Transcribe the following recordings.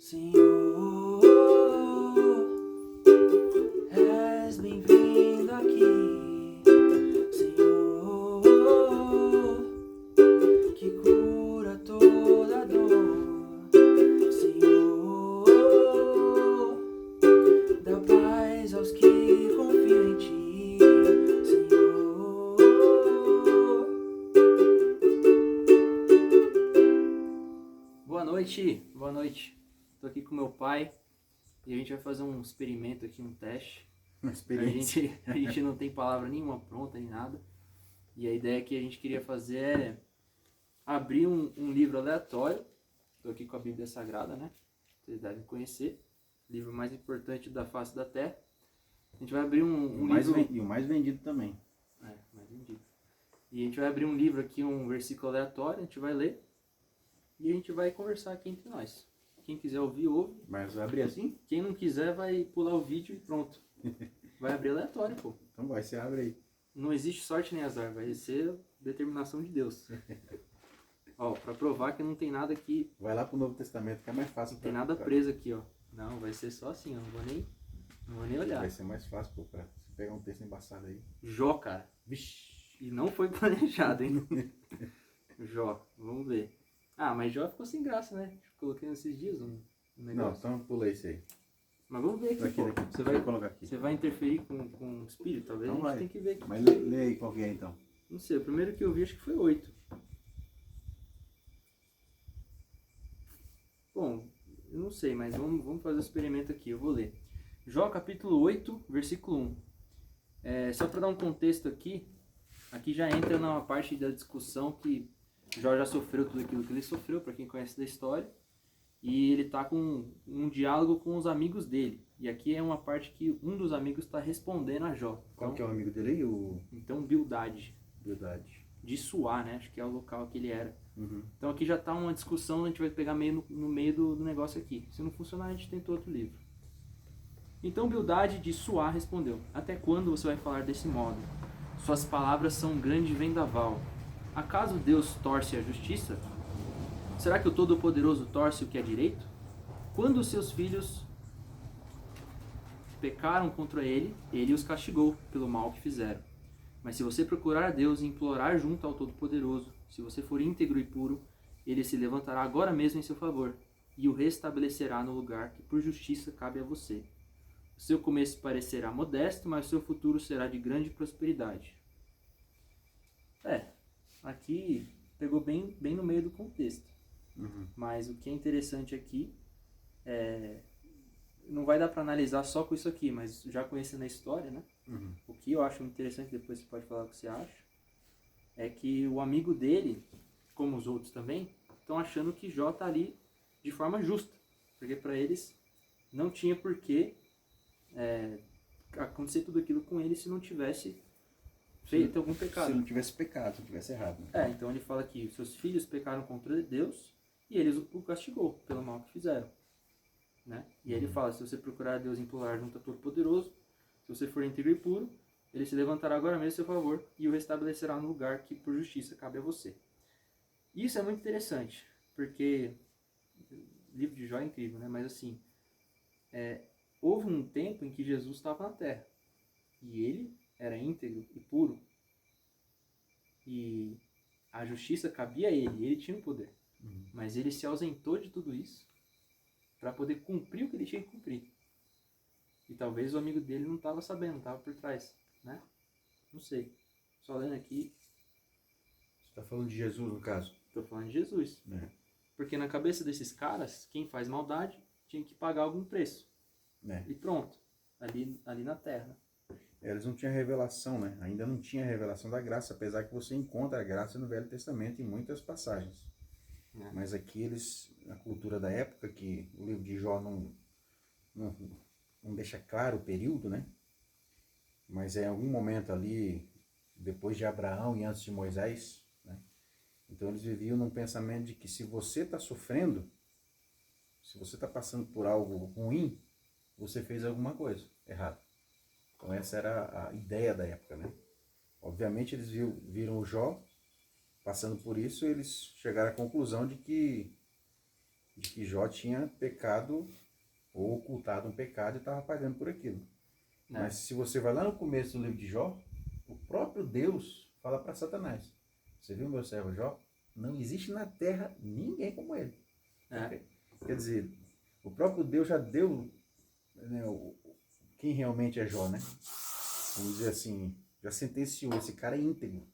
Senhor, és bem-vindo aqui, Senhor, que cura toda dor, Senhor, dá paz aos que confiam em ti, Senhor. Boa noite. Tô aqui com meu pai e a gente vai fazer um experimento aqui, um teste. Uma experiência. A gente não tem palavra nenhuma pronta, nem nada. E a ideia que a gente queria fazer é abrir um livro aleatório. Tô aqui com a Bíblia Sagrada, né? Vocês devem conhecer. Livro mais importante da face da Terra. A gente vai abrir um livro... E o mais vendido também. mais vendido. E a gente vai abrir um livro aqui, um versículo aleatório, a gente vai ler. E a gente vai conversar aqui entre nós. Quem quiser ouvir, ouve. Mas vai abrir assim? Quem não quiser, vai pular o vídeo e pronto. Vai abrir aleatório, pô. Então vai, você abre aí. Não existe sorte nem azar, vai ser determinação de Deus. Ó, pra provar que não tem nada aqui, Vai lá pro Novo Testamento, que é mais fácil. não tem nada preso aqui, ó. Não, vai ser só assim, ó. Não vou nem olhar. Vai ser mais fácil, pô, pra você pegar um texto embaçado aí. Jó, cara. Vixe. E não foi planejado, hein? Jó, vamos ver. Ah, mas Jó ficou sem graça, né? Coloquei nesses dias um Não, negócio. então pula esse aí. Mas vamos ver aqui, Daqui, pô. daqui. Você vai colocar aqui. Você vai interferir com o espírito, talvez Então a gente vai. tem que ver aqui. Mas lê aí qual que é então. Não sei, o primeiro que eu vi acho que foi 8. Bom, eu não sei, mas vamos fazer o experimento aqui, eu vou ler. Jó capítulo 8, versículo 1. Só para dar um contexto aqui já entra numa parte da discussão que Jó já sofreu tudo aquilo que ele sofreu, para quem conhece da história. E ele está com um diálogo com os amigos dele. E aqui é uma parte que um dos amigos está respondendo a Jó. Qual que é o amigo dele aí? O Então, Bildade. Verdade. De Suá, né? Acho que é o local que ele era. Uhum. Então aqui já está uma discussão, a gente vai pegar meio no meio do negócio aqui. Se não funcionar, a gente tenta outro livro. Então Bildade de Suá respondeu: Até quando você vai falar desse modo? Suas palavras são um grande vendaval. Acaso Deus torce a justiça? Será que o Todo-Poderoso torce o que é direito? Quando os seus filhos pecaram contra ele, ele os castigou pelo mal que fizeram. Mas se você procurar a Deus e implorar junto ao Todo-Poderoso, se você for íntegro e puro, ele se levantará agora mesmo em seu favor e o restabelecerá no lugar que por justiça cabe a você. O seu começo parecerá modesto, mas o seu futuro será de grande prosperidade. Aqui pegou bem no meio do contexto. Uhum. Mas o que é interessante aqui não vai dar para analisar só com isso aqui, mas já conhecendo a história, né? Uhum. O que eu acho interessante, depois você pode falar o que você acha, é que o amigo dele, como os outros também, estão achando que Jó está ali de forma justa. Porque para eles não tinha por que acontecer tudo aquilo com ele se não tivesse feito algum pecado. Se não tivesse pecado, se não tivesse errado. Né? Então ele fala que seus filhos pecaram contra Deus e eles o castigou pelo mal que fizeram. Né? E ele fala, se você procurar Deus e implorar junto ao Todo-Poderoso, se você for íntegro e puro, ele se levantará agora mesmo a seu favor e o restabelecerá no lugar que por justiça cabe a você. Isso é muito interessante, porque o livro de Jó é incrível, né? Mas assim, houve um tempo em que Jesus estava na Terra e ele era íntegro e puro e a justiça cabia a ele tinha o poder. Mas ele se ausentou de tudo isso para poder cumprir o que ele tinha que cumprir. E talvez o amigo dele não estava sabendo, não estava por trás, né? Não sei. Só lendo aqui. Você está falando de Jesus, no caso? Estou falando de Jesus. Porque na cabeça desses caras, quem faz maldade tinha que pagar algum preço. E pronto. Ali na terra. Eles não tinham revelação, né? Ainda não tinha revelação da graça, apesar que você encontra a graça no Velho Testamento em muitas passagens. Mas aqui na cultura da época, que o livro de Jó não deixa claro o período, né? Mas em algum momento ali, depois de Abraão e antes de Moisés, né? Então eles viviam num pensamento de que se você está sofrendo, se você está passando por algo ruim, você fez alguma coisa errada. Então essa era a ideia da época, né? Obviamente eles viram o Jó passando por isso, eles chegaram à conclusão de que que Jó tinha pecado ou ocultado um pecado e estava pagando por aquilo. Mas se você vai lá no começo do livro de Jó, o próprio Deus fala para Satanás: você viu meu servo Jó? Não existe na terra ninguém como ele. Quer dizer, o próprio Deus já deu, né, quem realmente é Jó, né? Vamos dizer assim, já sentenciou, esse cara é íntegro.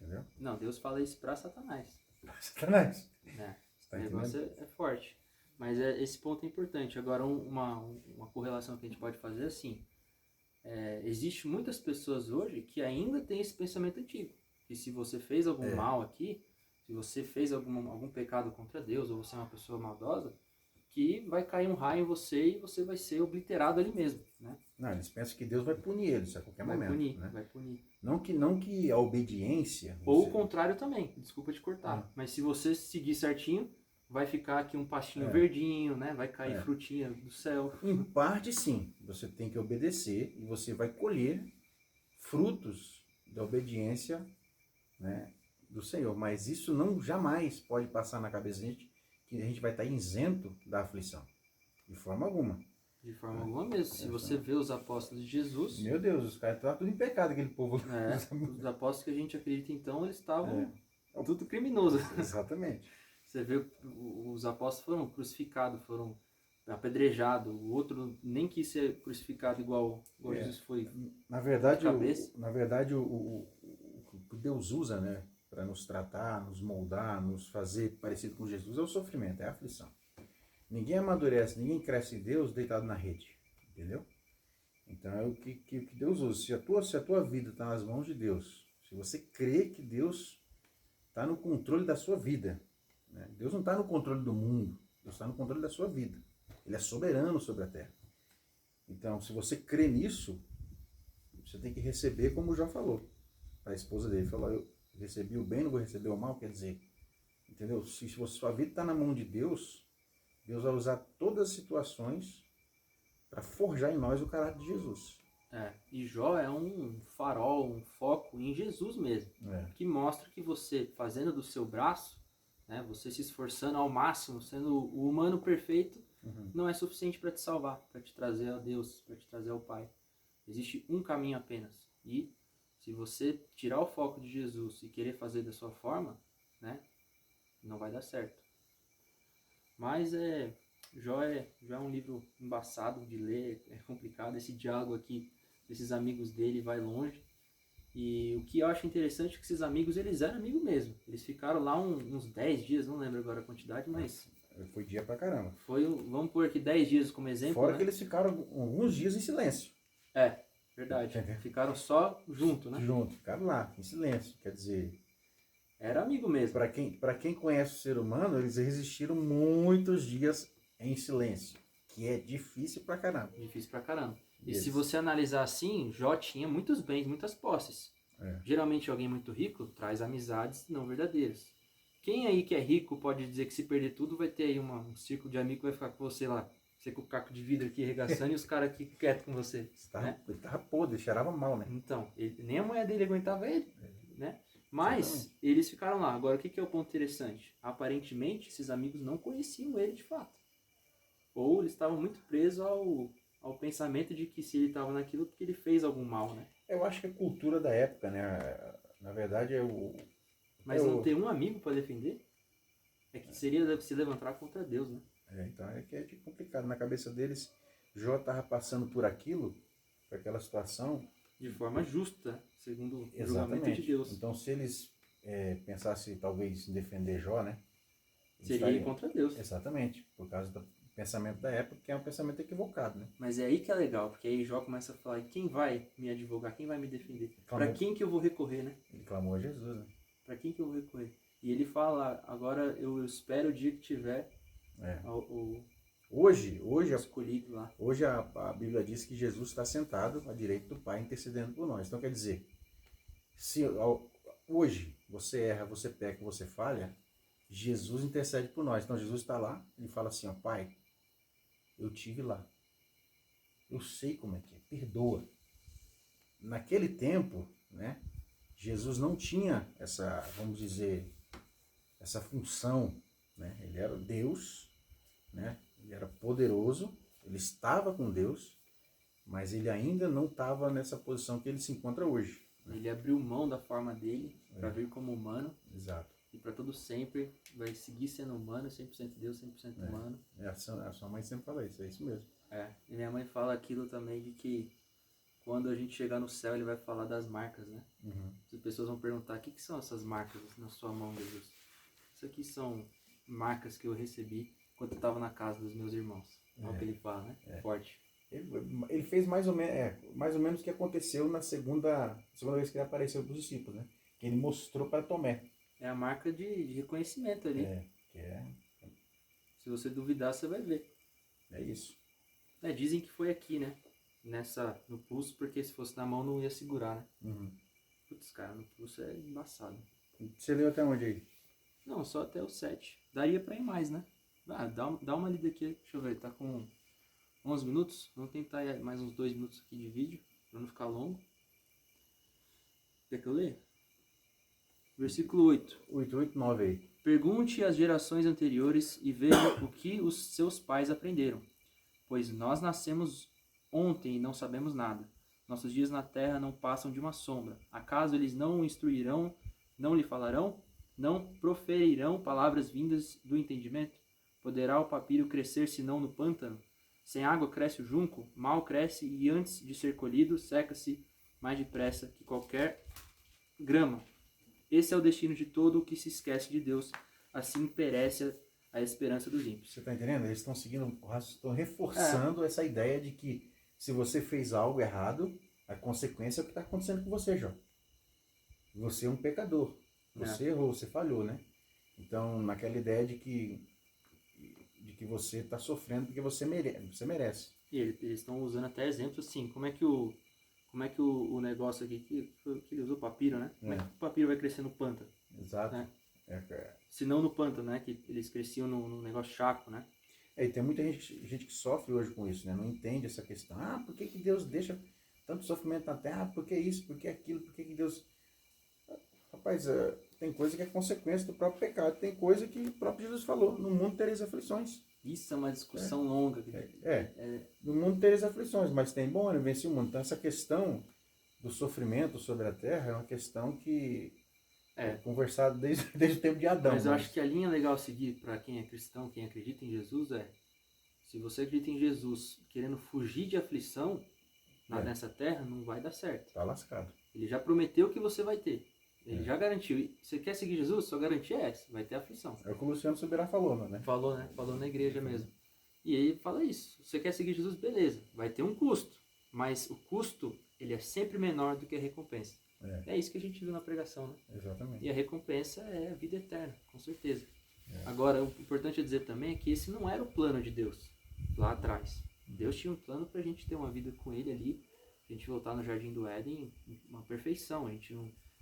Entendeu? Não, Deus fala isso para Satanás. Satanás. O negócio é forte. Mas esse ponto é importante. Agora, uma correlação que a gente pode fazer é assim. Existe muitas pessoas hoje que ainda têm esse pensamento antigo. Que se você fez algum mal aqui, se você fez algum pecado contra Deus, ou você é uma pessoa maldosa, que vai cair um raio em você e você vai ser obliterado ali mesmo, né? Não, eles pensam que Deus vai punir eles a qualquer momento. Vai punir. Não que a obediência... Ou o contrário também, desculpa te cortar. Mas se você seguir certinho, vai ficar aqui um pastinho verdinho, né? Vai cair frutinha do céu. Em parte, sim. Você tem que obedecer e você vai colher frutos da obediência, né, do Senhor. Mas isso não jamais pode passar na cabeça da gente que a gente vai estar isento da aflição. De forma alguma. De forma alguma mesmo. Se você vê os apóstolos de Jesus... Meu Deus, os caras estavam tudo em pecado, aquele povo. Os apóstolos que a gente acredita, então, eles estavam tudo criminosos. Exatamente. Você vê, os apóstolos foram crucificados, foram apedrejados. O outro nem quis ser crucificado igual Jesus foi. Na verdade, o que Deus usa, né, para nos tratar, nos moldar, nos fazer parecido com Jesus é o sofrimento, é a aflição. Ninguém amadurece, ninguém cresce em Deus deitado na rede, entendeu? Então é o que Deus usa. Se a tua vida está nas mãos de Deus, se você crê que Deus está no controle da sua vida, né? Deus não está no controle do mundo, Deus está no controle da sua vida. Ele é soberano sobre a terra. Então, se você crê nisso, você tem que receber como o Jó falou. A esposa dele falou: eu recebi o bem, não vou receber o mal, quer dizer, entendeu? Se sua vida está na mão de Deus, Deus vai usar todas as situações para forjar em nós o caráter de Jesus. E Jó é um farol, um foco em Jesus mesmo, que mostra que você, fazendo do seu braço, né, você se esforçando ao máximo, sendo o humano perfeito, não é suficiente para te salvar, para te trazer a Deus, para te trazer ao Pai. Existe um caminho apenas. E se você tirar o foco de Jesus e querer fazer da sua forma, né, não vai dar certo. Mas Jó é um livro embaçado de ler, é complicado. Esse diálogo aqui desses amigos dele vai longe. E o que eu acho interessante é que esses amigos, eles eram amigos mesmo. Eles ficaram lá uns 10 dias, não lembro agora a quantidade, mas... Foi dia pra caramba. Vamos pôr aqui 10 dias como exemplo, Fora né? que eles ficaram alguns dias em silêncio. Verdade. Ficaram só junto, né? Ficaram lá, em silêncio. Quer dizer... Era amigo mesmo. Para quem conhece o ser humano, eles resistiram muitos dias em silêncio. Que é difícil pra caramba. Difícil pra caramba. E se você analisar assim, Jó tinha muitos bens, muitas posses. Geralmente alguém muito rico traz amizades não verdadeiras. Quem aí que é rico pode dizer que se perder tudo vai ter aí um círculo de amigos que vai ficar com você lá. Você com o caco de vidro aqui arregaçando e os caras aqui quietos com você. Ele tava podre, cheirava mal, né? Então, nem a mulher dele aguentava ele, né? Mas eles ficaram lá. Agora, o que é o ponto interessante? Aparentemente, esses amigos não conheciam ele de fato. Ou eles estavam muito presos ao pensamento de que se ele estava naquilo, porque ele fez algum mal, né? Eu acho que a cultura da época, né? Na verdade, Mas não ter um amigo para defender? É que seria se levantar contra Deus, né? Então é que é complicado. Na cabeça deles, Jó estava passando por aquilo, por aquela situação... De forma justa, segundo o julgamento de Deus. Então, se eles pensassem talvez em defender Jó, né? Seria ir contra Deus. Exatamente, por causa do pensamento da época, que é um pensamento equivocado, né? Mas é aí que é legal, porque aí Jó começa a falar: quem vai me advogar, quem vai me defender? Para quem que eu vou recorrer, né? Ele clamou a Jesus, né? Para quem que eu vou recorrer? E ele fala: agora eu espero o dia que tiver Hoje escolhido lá. Hoje a Bíblia diz que Jesus está sentado à direita do Pai intercedendo por nós. Então quer dizer, se hoje você erra, você peca, você falha, Jesus intercede por nós. Então Jesus está lá, ele fala assim: ó, Pai, eu tive lá, eu sei como é que é, perdoa. Naquele tempo, né, Jesus não tinha essa, vamos dizer, essa função, né? Ele era Deus, né? Ele era poderoso, ele estava com Deus, mas ele ainda não estava nessa posição que ele se encontra hoje. Né? Ele abriu mão da forma dele para vir como humano. Exato. E para todo sempre vai seguir sendo humano, 100% Deus, 100% humano. A sua mãe sempre fala isso, é isso mesmo. E minha mãe fala aquilo também de que quando a gente chegar no céu, ele vai falar das marcas, né? As pessoas vão perguntar, o que são essas marcas na sua mão, Jesus? Isso aqui são marcas que eu recebi quando eu estava na casa dos meus irmãos. É o que ele fala, né? Forte. Ele fez mais ou menos o que aconteceu na segunda vez que ele apareceu para os discípulos, né? Que ele mostrou para Tomé. É a marca de reconhecimento ali. Se você duvidar, você vai ver. É isso. Dizem que foi aqui, né? No pulso, porque se fosse na mão não ia segurar, né? Putz, cara, no pulso é embaçado. Você leu até onde aí? Não, só até o 7. Daria pra ir mais, né? Dá uma lida aqui. Deixa eu ver, tá com 11 minutos. Vamos tentar ir mais uns 2 minutos aqui de vídeo, pra não ficar longo. Quer que eu leia? Versículo 8. 9 aí. Pergunte às gerações anteriores e veja o que os seus pais aprenderam. Pois nós nascemos ontem e não sabemos nada. Nossos dias na terra não passam de uma sombra. Acaso eles não o instruirão, não lhe falarão? Não proferirão palavras vindas do entendimento? Poderá o papiro crescer senão no pântano? Sem água cresce o junco, mal cresce e antes de ser colhido seca-se mais depressa que qualquer grama. Esse é o destino de todo o que se esquece de Deus. Assim perece a esperança dos ímpios. Você está entendendo? Eles estão reforçando essa ideia de que se você fez algo errado, a consequência é o que está acontecendo com você, Jó. Você é um pecador. Você errou, você falhou, né? Então, naquela ideia de que você está sofrendo porque você merece. E eles estão usando até exemplos assim, como é que o negócio aqui, que ele usou papiro, né? Como é que o papiro vai crescer no pântano? Exato. Né? Se não no pântano, né? Que eles cresciam num negócio chaco, né? E tem muita gente que sofre hoje com isso, né? Não entende essa questão. Por que Deus deixa tanto sofrimento na terra? Por que isso? Por que aquilo? Por que Deus... Rapaz, tem coisa que é consequência do próprio pecado. Tem coisa que o próprio Jesus falou. No mundo tereis aflições. Isso é uma discussão longa. No mundo tereis aflições, mas tem bom ano, vence o mundo. Então essa questão do sofrimento sobre a terra é uma questão que é conversada desde o tempo de Adão. Mas eu acho que a linha legal a seguir para quem é cristão, quem acredita em Jesus se você acredita em Jesus querendo fugir de aflição nessa terra, não vai dar certo. Tá lascado. Ele já prometeu que você vai ter. Ele já garantiu. Você quer seguir Jesus? Sua garantia é essa. Vai ter aflição. É o que o Luciano Subirá falou, né? Falou, né? Falou na igreja mesmo. E aí fala isso. Você quer seguir Jesus? Beleza. Vai ter um custo. Mas o custo, ele é sempre menor do que a recompensa. É isso que a gente viu na pregação, né? Exatamente. E a recompensa é a vida eterna, com certeza. Agora, o importante é dizer também é que esse não era o plano de Deus lá atrás. Deus tinha um plano pra gente ter uma vida com ele ali, a gente voltar no Jardim do Éden, uma perfeição.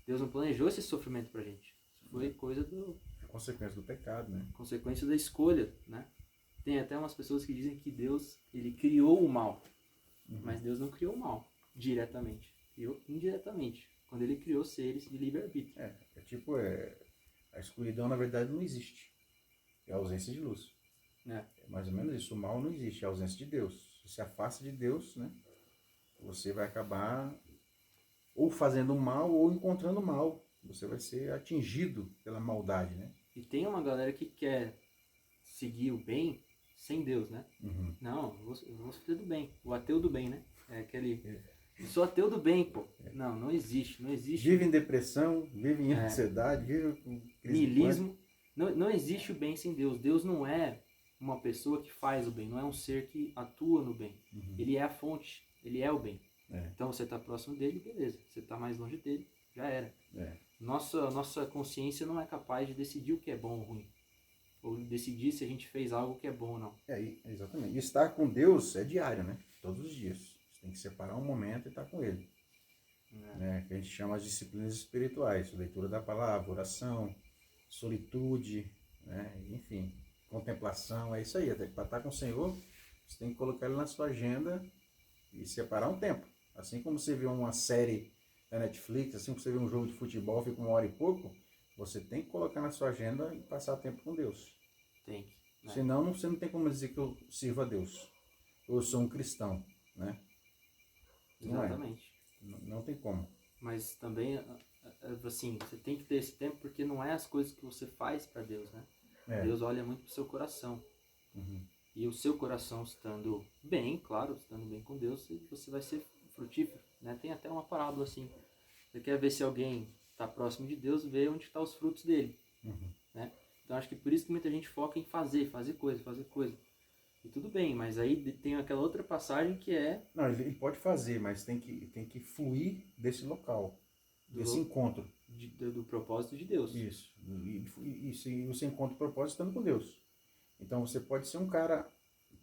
Deus não planejou esse sofrimento pra gente. Isso foi coisa É consequência do pecado, né? Consequência da escolha, né? Tem até umas pessoas que dizem que Deus, ele criou o mal. Mas Deus não criou o mal diretamente. Criou indiretamente. Quando ele criou seres de livre-arbítrio. A escuridão, na verdade, não existe. É a ausência de luz. É mais ou menos isso. O mal não existe, é a ausência de Deus. Se afasta de Deus, né? Você vai acabar ou fazendo mal ou encontrando mal. Você vai ser atingido pela maldade, né? E tem uma galera que quer seguir o bem sem Deus, né? Não, eu vou ser do bem. O ateu do bem, né? É aquele... Eu sou ateu do bem, pô. Não existe. Vive em depressão, vive em ansiedade, vive com niilismo. Não existe o bem sem Deus. Deus não é uma pessoa que faz o bem, não é um ser que atua no bem. Ele é a fonte, ele é o bem. Então você está próximo dele, beleza. Você está mais longe dele, já era. Nossa consciência não é capaz de decidir o que é bom ou ruim. Ou decidir se a gente fez algo que é bom ou não. Exatamente. E estar com Deus é diário, né? Todos os dias. Você tem que separar um momento e estar com Ele. Que a gente chama as disciplinas espirituais. Leitura da palavra, oração, solitude, né? Enfim, contemplação. É isso aí. Para estar com o Senhor, você tem que colocar Ele na sua agenda e separar um tempo. Assim como você vê uma série da Netflix, assim como você vê um jogo de futebol, fica 1 hora e pouco, você tem que colocar na sua agenda e passar tempo com Deus. Tem. né? Senão você não tem como dizer que eu sirvo a Deus. Eu sou um cristão, né? Não é. Exatamente. Não tem como. Mas também, assim, você tem que ter esse tempo porque não é as coisas que você faz para Deus, né? É. Deus olha muito pro seu coração. E o seu coração estando bem, claro, estando bem com Deus, você vai ser frutífero, né? Tem até uma parábola assim. Você quer ver se alguém está próximo de Deus, vê onde estão os frutos dele, né? Então acho que por isso que muita gente foca em fazer coisa. E tudo bem, mas aí tem aquela outra passagem que é Não, ele pode fazer, mas tem que fluir desse local, desse encontro. do propósito de Deus. Isso. E se você encontra o propósito estando com Deus. Então você pode ser um cara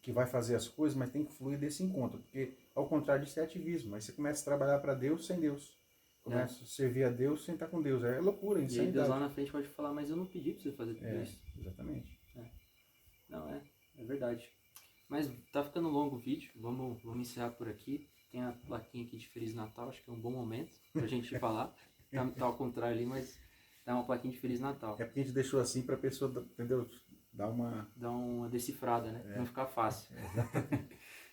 que vai fazer as coisas, mas tem que fluir desse encontro. Porque ao contrário disso é ativismo. Aí você começa a trabalhar para Deus sem Deus. Começa a servir a Deus sem estar com Deus. É loucura, E aí insanidade. Deus lá na frente pode falar, mas eu não pedi para você fazer tudo isso. Exatamente. Não, é verdade. Mas tá ficando longo o vídeo, vamos encerrar por aqui. Tem a plaquinha aqui de Feliz Natal, acho que é um bom momento pra gente falar. Tá ao contrário ali, mas dá uma plaquinha de Feliz Natal. É porque a gente deixou assim para a pessoa, entendeu? Dar uma decifrada, né? Não ficar fácil.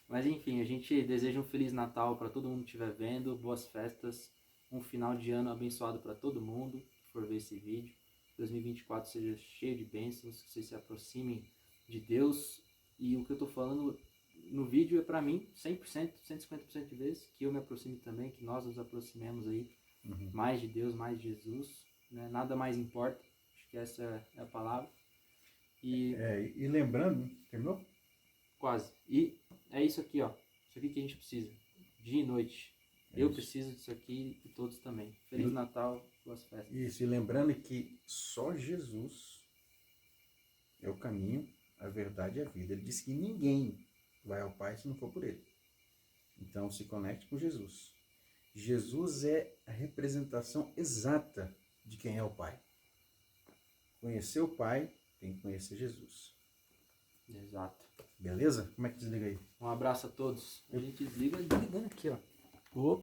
Mas enfim, a gente deseja um Feliz Natal para todo mundo que estiver vendo, boas festas, um final de ano abençoado para todo mundo que for ver esse vídeo. 2024 seja cheio de bênçãos, que vocês se aproximem de Deus. E o que eu tô falando no vídeo é para mim 100%, 150% de vezes, que eu me aproxime também, que nós nos aproximemos aí mais de Deus, mais de Jesus, né? Nada mais importa, acho que essa é a palavra. E lembrando, terminou? Quase. E é isso aqui, ó. Isso aqui que a gente precisa. Dia e noite. Eu preciso disso aqui e todos também. Feliz Natal, boas festas. Isso, e lembrando que só Jesus é o caminho, a verdade e a vida. Ele disse que ninguém vai ao Pai se não for por ele. Então se conecte com Jesus. Jesus é a representação exata de quem é o Pai. Conhecer o Pai tem que conhecer Jesus. Exato. Beleza? Como é que desliga aí? Um abraço a todos. A gente desliga desligando aqui, ó.